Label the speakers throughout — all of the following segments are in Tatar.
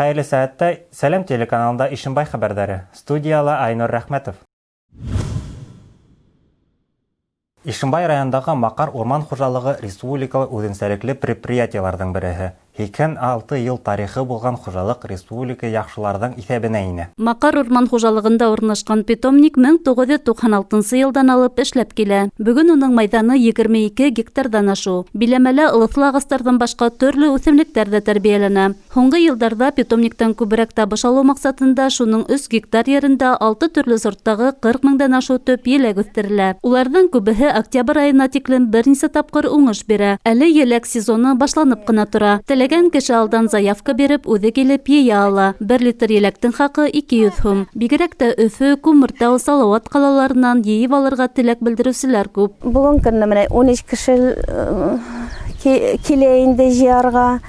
Speaker 1: Хәерле сәгатьтә Сәлем телеканалында Ишембай хәбәрдәре. Студияла Айнур Рәхмәтов. Ишембай районындагы Макар урман хужалыгы республикалы үзенчәлекле предприятиеләрдән береһе. 26 ел тарихы булган хужалык республика яхшыларының исәбенә инә.
Speaker 2: Макар урман хужалыгында урнашкан питомник 1996 елдан алып эшләп килә. Бүген уның мәйданы 22 гектардан ашу. Биләмәле ылыслы агастардан башка төрле үсемлектәр дә тәрбияләнә. Һуңгы елларда питомниктан күбрәк табыш алу максатында шуның 3 гектар ерендә 6 төрле сорттагы 40 меңдән ашу төп еләк үстерелә. Уларның күбеһе октябрь аена тиклем берничә тапкыр уңыш бирә. Әле еләк сезоны башланып кына тора. Теләгән кеше алдан заявка биреп, үзе килеп йыя ала. 1 литр еләктең хакы 200 һум. Бигрәк тә Өфө, Күмертау, Салават калаларынан йыйып алырга теләк белдерүчеләр күп.
Speaker 3: Бүген көнне менә 13 кеше килә инде җыярга.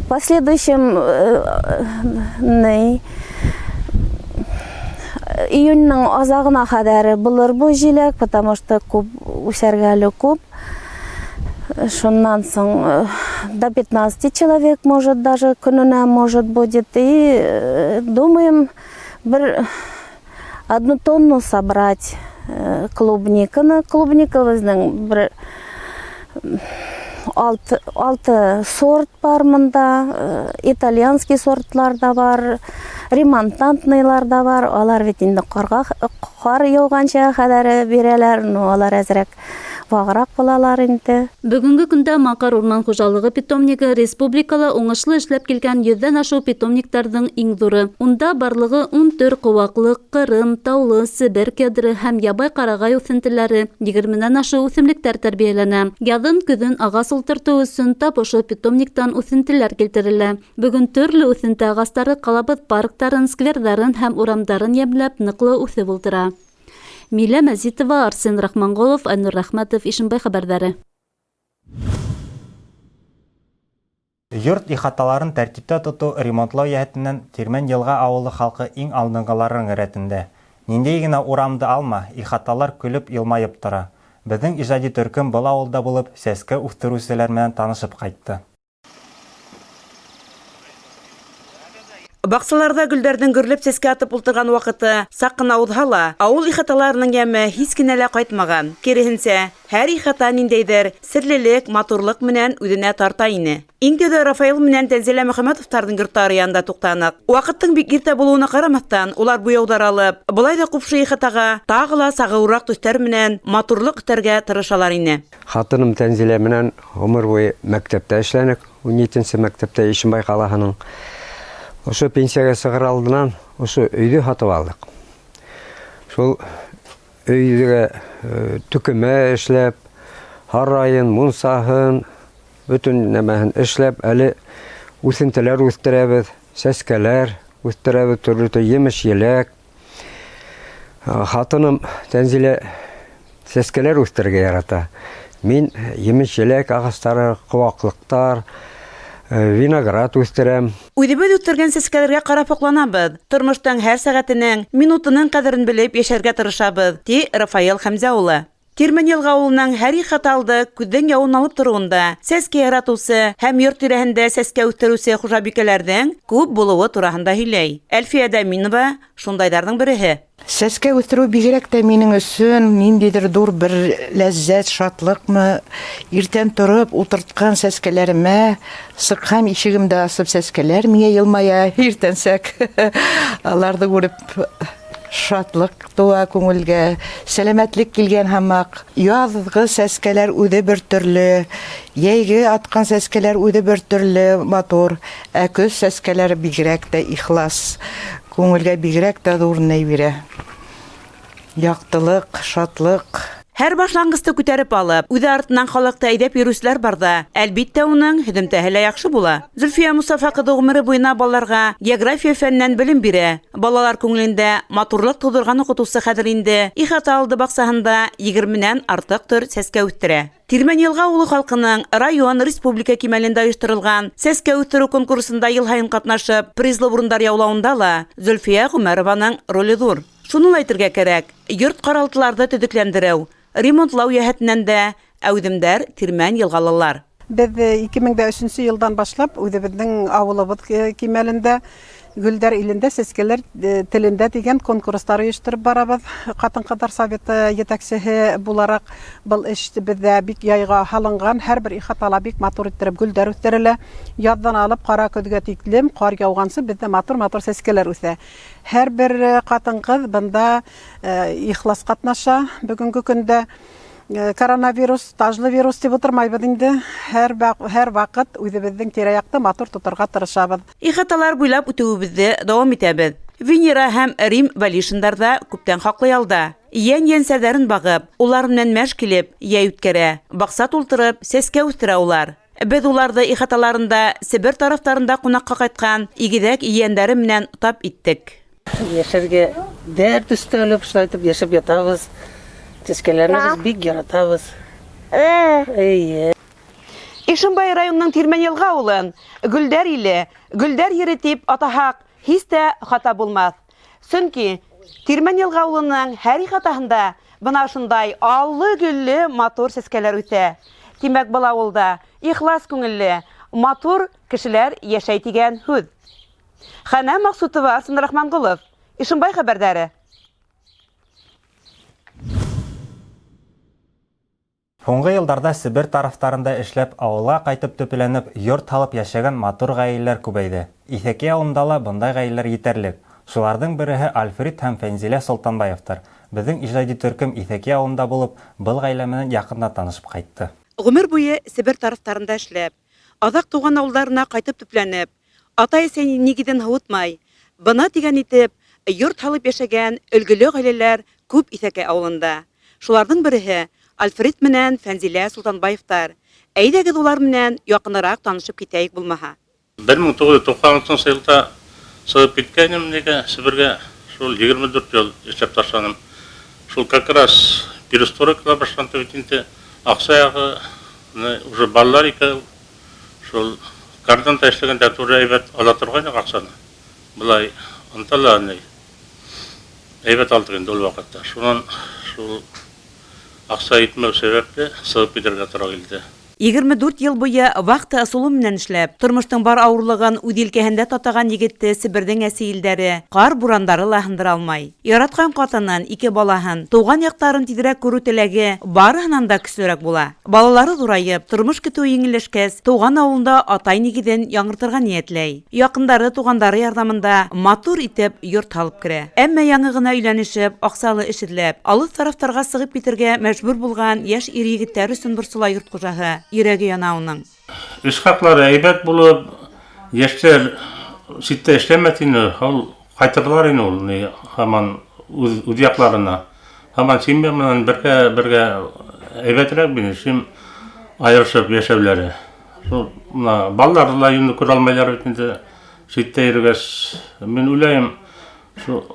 Speaker 3: Последующем июньнең азагына кадәр булыр бу җиләк, потому что күп үсәргәле күп. Шуннан соң до 15 человек может даже көненә может будет. И думаем одну тонну собрать клубниканы. Клубника безнең алты сорт бар монда. Итальянский сортлар да бар, ремонтантныйлар да бар. Алар бит инде кар яуганча кадәр бирәләр, но алар әзрәк ваграк булалар инде.
Speaker 2: Бүгенге көндә Макар урман хужалыгы питомнигы республикала уңышлы эшләп килгән 100дән ашу питомниктарның иң зуры. Унда барлыгы 10 төр куаклык, Кырым, Таулы, Себер кедры һәм ябай карагай үсентеләре, 20дән ашу үсемлектәр тәрбияләнә. Язын көзен агас ултырту өчен тап ошо питомниктан үсентеләр килтерелә. Бүген төрле үсенте агастары калабыз парктарын, сквердарын һәм урамдарын ямьләп ныклы үсеп ултыра. Милә Мәзитова, Арсен Рахманголов, Айнур Рәхмәтов, Ишембай хәбәрдәре.
Speaker 1: Йорт ихаталарын тәртиптә тоту, ремонтлау йәһәтеннән Тирмән елга авылы халкы иң алдынгыларның рәтендә. Ниндәй генә урамды алма, ихаталар көлеп елмаеп тора. Безнең иҗади төркем был авылда булып, сәскә үстерүчеләр белән танышып кайтты.
Speaker 4: Баксаларда гүлдәрдән гөрләп сәскә атып ултырган вакыты сакына узһала, авыл ихаталарының яме һис кенә лә кайтмаган. Киресенчә, һәр ихата ниндәйдер серлелек, матурлык менән үзенә тарта ине. Иң тәүдә Рафаил менән Тәнзилә Мөхәммәтовтарның йортлары янында туктанык. Вакыттың бик иртә булуына карамастан, улар буяудар алып, булай да күпші ихатага тагы ла сагыурак төстәр менән матурлык үтәргә тырышалар ине.
Speaker 5: Хатыным Тәнзилә менән гомер буе мәктәптә эшләнек, 17нче мәктәптә Ишембай калаһының. Ошо пенсияга сыгыр алдынан ошо өйдө хатып алдык. Шул өйдө түкеме эшләп, харайын, мунсаһын, бүтүн нәмәһен эшләп, әле үсентеләр үстерәбез, сәскәләр үстерәбез, төрле емеш еләк. Хатыным Тәнзилә сәскәләр үстергә ярата. Мин емеш еләк агастары, куаклыктар, виноград үстерәм.
Speaker 4: Үҙебеҙ үстергән сәскәләргә карап һоҡланабыҙ. Тормоштың һәр сәғәтенең, минутының ҡәҙерен белеп йәшәргә тырышабыҙ, ди Рафаил Хәмзә улы. Тирмән елга ауылының һәр ихата алды күҙҙең яуын алып тороуында сәскә яратыусы һәм йорт тирәһендә сәскә үҫтереүсе хужабикәләрҙең күп булыуы тураһында һөйләй. Әлфиә Дәминова шундайҙарҙың береһе.
Speaker 6: Сәскә үҫтереү бигерәк тә минең өсөн ниндәйҙер ҙур бер ләззәт, шатлыҡмы. Иртән тороп ултыртҡан сәскәләремә сыҡһам, ишегемде асып, сәскәләр миңә йылмая, иртәнсәк. Аларҙы күреп шатлык туа күңелгә, сәләмәтлек килгән һамаҡ. Яҙғы сәскәләр үҙе бер төрлө, йәйге атҡан сәскәләр үҙе бер төрлө матур, ә көҙ сәскәләр бигерәк тә ихлас, күңелгә бигерәк тә ҙур нәй бирә. Яҡтылык, шатлык.
Speaker 4: Һәр башланғысты күтәреп алып, үҙе артынан халыҡты әйҙәп йөрөүселәр барҙа, әлбиттә уның һөҙөмтәһе лә яҡшы була. Зөлфиә Мусафа ҡыҙы ғүмере буйына балаларға география фәненән белем бирә. Балалар күңелендә матурлык тыуҙырған уҡытыусы хәҙер инде ихата алды баҡсаһында 20-нән артыҡ төр сәскә үҫтерә. Тирмән елга ауылы халҡының район, республика кимәлендә ойоштырылған сәскә үҫтереү конкурсында йыл һайын ҡатнашып, призлы урындар яулауында ла Зөлфиә Ғүмәрованың роле ҙур. Шуны ла әйтергә кәрәк, йорт ҡаралтыларҙы төҙөкләндереү, ремонтлау йәһәтенән дә әүҙемдәр Тирмән йылғалылар.
Speaker 7: Без 2003 елдан башлап үзебезнең авылыбыз кимәлендә Гөлдәр илендә сәскәләр телендә дигән конкурслар оештырып барабыз. Хатын-кызлар советы җитәкчесе буларак был эш бездә бик яйга һалынган. Һәрбер ихатала бик матур иттереп гөлдәр үстерелә. Яздан алып кара көзгә тиклем кар яугансы бездә матур сәскәләр үсә. Һәрбер хатын-кыз бында ихлас катнаша. Бүгенге көндә коронавирус, тажлы вирус дип утырмайбыз инде. Һәр вакыт үзебезнең тирә-якты матур тотарга тырышабыз.
Speaker 4: Ихаталар буйлап үтүебезне дәвам итәбез. Венера һәм Рим Валишиндарда күптән хаклый алда. Ян-янсәләрен багып, улар белән мәш килеп, яй үткәрә. Бакса тултырып, сәскә үстерә улар. Без уларда ихаталарында Себер тарафтарында кунакка кайткан игедәк ияндәре белән тап иттек.
Speaker 8: Яшәргә дәрт өстәлеп, шулайтып яшәп ятабыз. Сәскәләрне без бик яратабыз.
Speaker 4: Ишембай районының Тирмән елга улын Гөлдәр иле, Гөлдәр ере дип атаһак, һич тә хата булмас. Чөнки Тирмән елга улының һәр ихатаһында бына шундай аллы-гөлле матур сәскәләр үсә. Тимәк, бала авылда ихлас күңелле, матур кешеләр яшәй дигән һүз. Хәнә Максутова, Арсен Рахмангулов, Ишембай хәбәрдәре.
Speaker 1: Һуңгы елдарда Себер тарафтарында эшләп, авылга кайтып төпеләнеп, йорт һалып яшәгән матур гаиләләр күбәйде. Исәки авылында ла бундай гаиләләр җитәрлек. Шуларның береһе Альфред һәм Фәнзилә Солтанбаевтар. Безнең иҗади төркем Исәки авылында булып, был гаилә менән якында танышып кайтты.
Speaker 4: Гомер буе Себер тарафтарында эшләп, азак туган авылларына кайтып төпләнеп, ата-әсә нигезен һавытмай, бына дигән итеп, йорт һалып яшәгән өлгеле гаиләләр күп Исәки авылында. Шуларның береһе Альфред менән Фәнзилә Солтанбаевтар. Әйдәгез улар менән якынрак танышып китәйек булмаһа.
Speaker 9: 1990 елда сыгып киткәнем нигә Себергә, шул 24 ел эшләп ташланым. Шул как раз перестройкалар башланды бит инде. Аксаягы уже балалар икән. Шул кардан эшләгәндә туры әйбәт ала торган аксаны. Булай анталарны әйбәт алдык инде ул вакытта. Шуннан шул акса итмәү сәбәпле сыгып китәргә туры килде.
Speaker 4: 24 ел буе вакыты асылу менән эшләп, тормыштың бар авырлыгын үз илкәһендә татаган егетте Себердең әсилдәре кар бурандары ла һындыра алмай. Яраткан катыннан 2 балаһын, туган яктарын тизрәк күрү теләге барыһынан да көчлерәк була. Балалары зурайып, тормыш көтү еңелешкәс, туган авылында атай нигезен яңыртырга ниятләй. Якындары, тугандары ярдәмендә матур итеп йорт алып керә. Әмма яңа гына өйләнешеп, аксалы эшләп, алыс тарафтарга сыгып китергә мәҗбүр булган яшь ир-егетләр өчен борсыла йорт хуҗаһы. Йөрәге яна уның.
Speaker 9: Эш хаклары әйбәт булып, яшьләр ситтә эшләмәтине, ул кайтырлар ине ул, һаман үз якларына. Һаман семья менән бергә әйбәтрәк бинешим аерышып яшәүләре. Шул мына балалар ла юны күрә алмайлар бит инде ситтә йөргәс. Мин уйлыйм, шу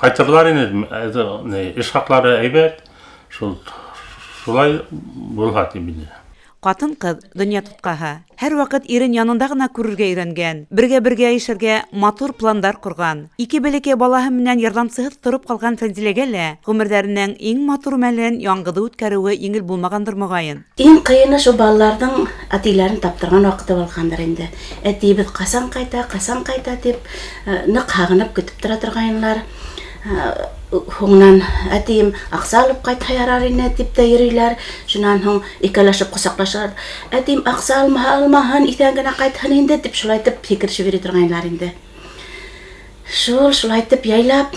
Speaker 9: кайтырлар ине, эш хаклары әйбәт. Шулай булга тибине.
Speaker 4: Катын-кыз дөнья тоткаһы. Һәр вакыт ирен янында гына күрергә өйрәнгән. Бергә яшәргә матур пландар курган. 2 бәләкәй балаһы менән ярдәмсыз торып калган Фәнзиләгә лә гомерләренең иң матур мәлен яңгыда үткәрүе иңел булмагандыр мөгаен.
Speaker 10: Иң кыйыны шу балаларның әтиләрен таптырган вакыты булгандыр инде. Әтибез касан кайта дип нык хагынып көтеп тора торганнар. Хуңнан әтием акса алып кайтса ярар ине дип тә йөриләр. Шуннан һуң икәләшеп косаклашалар. Әтием акса алмаһын, исән генә кайтһын инде дип шулайтып фикерче бирә торганнар инде. Шулайтып яйлап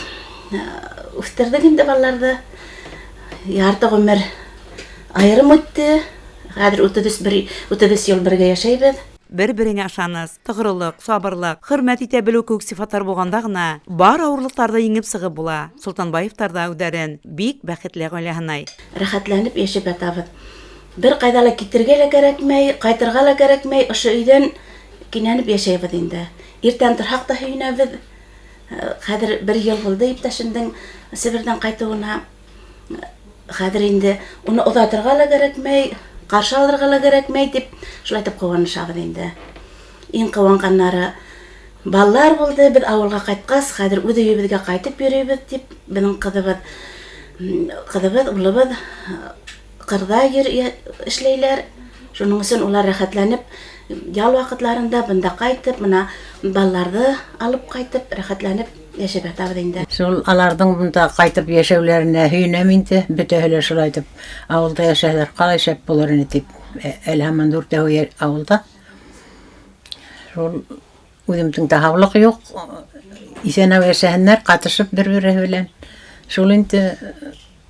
Speaker 10: үстердек инде балаларды. Ярты гомер аерым үтте. Хәзер 30 ел бергә яшәйбез.
Speaker 4: Бер-береңә ышаныс, тыгрылык, сабырлык, хөрмәт итә белү күк сифатлар булганда гына бар авырлыкларда еңеп сыгып була. Солтанбаевтар да үдәрен бик бәхетле гаиләһенә.
Speaker 10: Рәхәтләнеп яшәп ятабыз. Бер кайда ла китергә лә кирәкмәй, кайтырга ла кирәкмәй, ошо өйдән кинәнеп яшәйбез инде. Иртән торһак та һөйнәбез. Хәзер 1 ел булды иптәшемнең Себердән кайтуына. Хәзер инде уны озатырга ла кирәкмәй, каршы алырга ла кирәкмәй дип шулайтып куанышабыз инде. Иң куанганнары балалар булды. Без авылга кайткас, хәзер үз өебезгә кайтып йөрибез дип, безнең кызыбыз, улыбыз кырда эшләйләр. Шуның өчен улар рәхәтләнеп, ял вакытларында бында кайтып, мына балаларды алып кайтып, рәхәтләнеп яшәп ятабыз инде.
Speaker 8: Шул алардың бунда кайтып яшәүләренә һөйнәм инде. Бөтәһеләр шулай дип авылда яшәрләр. Калай шәп булыр ине дип. Әлһәммән дүртәү авылда. Шул үземнең таһавлык юк. Исәнәү яшәһеннәр, катышып бер-бире белән. Шул инде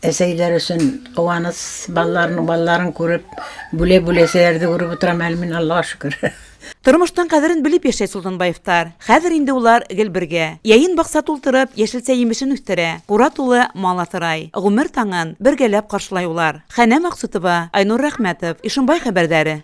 Speaker 8: әсәйләр өчен куаныс, балларын күреп, бүле-бүләсәләрне күреп утырам әле мин, Аллаһка шөкер.
Speaker 4: Тормыштан кадерен белеп яшәй Солтанбаевтар. Хәзер инде улар гел бергә. Яйын бакса тултырып, яшелсә емешен үстерә. Кура тулы мал асрай. Гомер таңын бергәләп каршылай улар. Хәнә Максутова, Айнур Рәхмәтов, Ишембай хәбәрләре.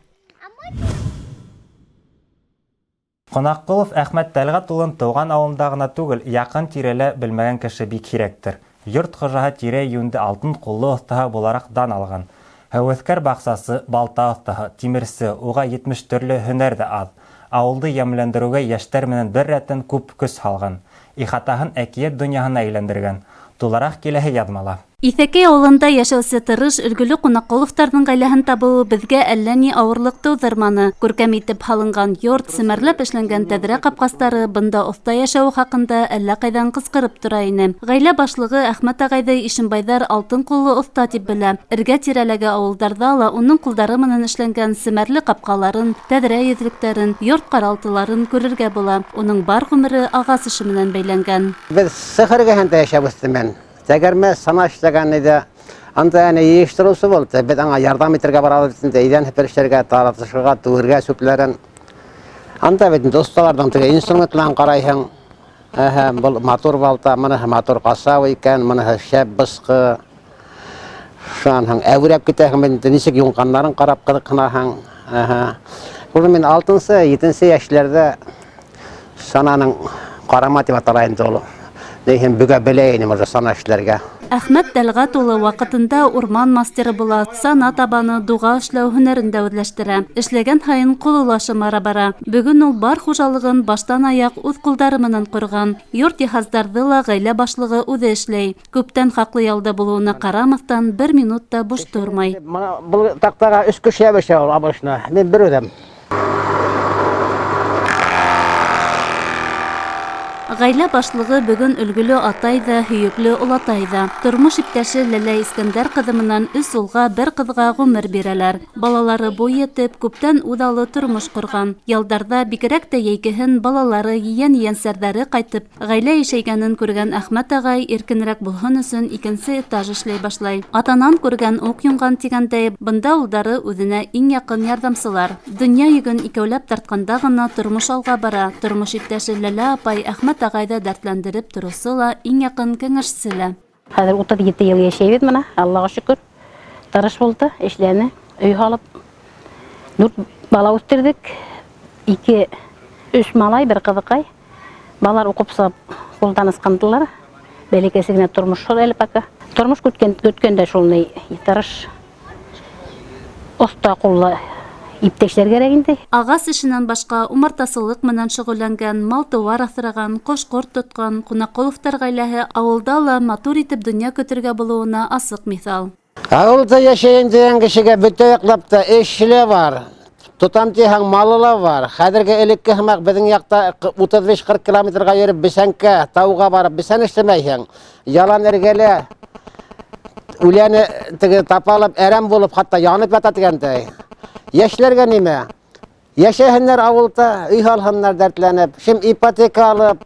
Speaker 1: Ҡунаҡҡолов Әхмәт Тәлғәт улын тыуған ауылында ғына түгел, яҡын тирәлә белмәгән кеше бик һирәктер. Йорт хужаһы тирә йүнде алтын ҡуллы оҫтаһы булараҡ дан алған. Һәүәҫкәр баҡсасы, балта оҫтаһы, тимерсе, уға 70 төрлө һөнәр ҙә аҙ. Ауылды йәмләндереүгә йәштәр менән бер рәттән күп көс һалған. Ихатаһын әкиәт донъяһына әйләндергән. Тулараҡ киләһе яҙмала.
Speaker 2: Иҫәкәй ауылында йәшәүсе тырыш, өлгөлө Ҡунаҡҡоловтарҙың ғаиләһен табыуы беҙгә әллә ни ауырлыҡ тыуҙырманы. Күркәм итеп һалынған йорт, семәрләп эшләнгән тәҙрә ҡапҡастары бында оҫта йәшәүе хаҡында әллә ҡайҙан ҡысҡырып тора ине. Ғаилә башлығы Әхмәт ағайҙы Ишембайҙар алтын ҡуллы оҫта тип белә. Эргә-тирәләге ауылдарҙа ла уның ҡулдары менән эшләнгән семәрле ҡапҡаларын, тәҙрә йөҙлөктәрен, йорт ҡаралтыларын күрергә була. Уның бар ғүмере ағас эше менән бәйләнгән.
Speaker 11: Беҙ сығыр кеһендә йәшәп үҫтем. Тәгәрмә сана эшләгән иде. Анда әне йыйыштырыусы булды. Беҙ аңа ярҙам итергә барабыҙ инде. Өйҙән һеперешергә, таратышырға, түгергә сүпләрен. Анда бит достарҙың теге инструментларын ҡарайһың. Был мотор балта, мыныһы мотор ҡасау икән, мыныһы шәп бысҡы. Шуанһың, әүрәп китәһең, бит нисек юнғаннарын ҡарап ҡыҙыҡһынаһың. Ул мин 6-7 йәшләрҙә сананың ҡарама тип атала инде ул. Дейһен бүгә белә инем уже сана эшләргә.
Speaker 2: Әхмәт Тәлғәт улы ваҡытында урман мастеры була, сана табаны, дуға эшләү һөнәрендә үҙләштерә. Эшләгән һайын ҡулылашы бара. Бөгөн ул бар хужалығын баштан аяҡ үҙ ҡулдары менән ҡорған. Йорт йыһаздарҙы ла ғаилә башлығы үҙе эшләй. Күптән хаҡлы ялда булыуына ҡарамаҫтан, бер минутта буш тормай.
Speaker 11: Был таҡтаға 3 кеше йәбешә ул обычно. Мин бер үҙем.
Speaker 2: Ғаилә башлығы бөгөн өлгөлө атай ҙа, һөйөклө олатай ҙа. Тормош иптәше Ләлә Искәндәр ҡыҙы менән 3 улға, 1 ҡыҙға ғүмер бирәләр. Балалары буй етеп, күптән үҙаллы тормош ҡорған. Ялдарҙа бигерәк тә йәйкеһен балалары, ейән-ейәнсәрҙәре ҡайтып, ғаилә йәшәйгәнен күргән Әхмәт ағай иркенерәк булһын өсөн 2-нсе этаж эшләй башлай. Атанан күргән уҡ юнған тигәндәй, бында улдары үҙенә иң яҡын ярҙамсылар. Донъя йөгөн икәүләп тартҡанда ғына тормош алға бара. Тормош иптәше Ләлә апай Әхмәт ағайҙы дәртләндереп тороусы ла, иң яҡын кәңәшсе лә.
Speaker 3: Хәҙер 37 йыл йәшәйбеҙ бына, Аллаға шөкөр. Тырыш булды, эшләне, өй һалып. 4 бала үҫтерҙек. 2-3 малай, 1 ҡыҙыҡай. Балар уҡып сығып, ҡулдан ысҡындылар. Бәләкәсе генә тормош шул әле пока. Тормош көткәндә шул ни, тырыш. Оҫта ҡуллы иптәшләр кәрәк инде.
Speaker 2: Ағас эшенән башҡа умартасылыҡ менән шөғөлләнгән, мал-тыуар аҫраған, ҡош-ҡорт тотҡан Ҡунаҡҡоловтар ғаиләһе ауылда ла матур итеп донъя көтөргә булыуына асыҡ миҫал.
Speaker 11: Ауылда йәшәйен дигән кешегә бөтә яҡлап та эшле бар. Тотам тиһәң малы ла бар. Хәҙерге элекке һымаҡ беҙҙең яҡта 35-40 километрға йөрөп бесәнкә, тауға барып бесән эшләмәйһең. Ялан эргәлә үләне теге тапалып, әрәм булып, хатта янып ята тигәндәй. Йәшләргә нимә? Йәшәһеннәр ауылда, өй һалһыннар дәртләнеп, шим ипотека алып,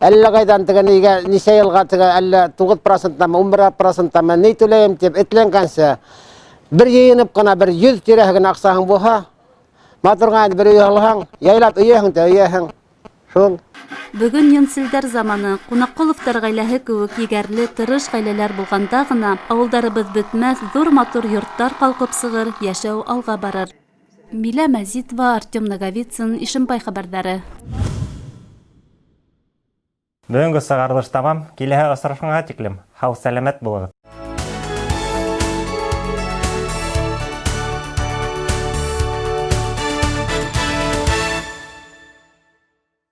Speaker 11: әллә ҡайҙан теге нисә йылға теге әллә 9%-мы, 11%-мы ни түләйем тип этләнгәнсә, бер йыйынып ҡына бер 100 тирәһе генә аҡсаһың булһа, матурға бер өй алһаң, яйлап өйәһең дә өйәһең. Шул.
Speaker 2: Бөгөн йөнсөлдәр заманы, Ҡунаҡҡоловтар ғаиләһе кеүек егәрле, тырыш ғаиләләр булғанда ғына ауылдарыбыҙ бөтмәҫ, ҙур матур йорттар ҡалҡып сығыр, йәшәү алға барыр. Милә Мәзитова, Артем Наговицын, Ишембай хәбәрҙәре.
Speaker 1: Бөгөнгө сығарылыш тамам. Киләһе осрашҡанға тиклем һау-сәләмәт булығыҙ.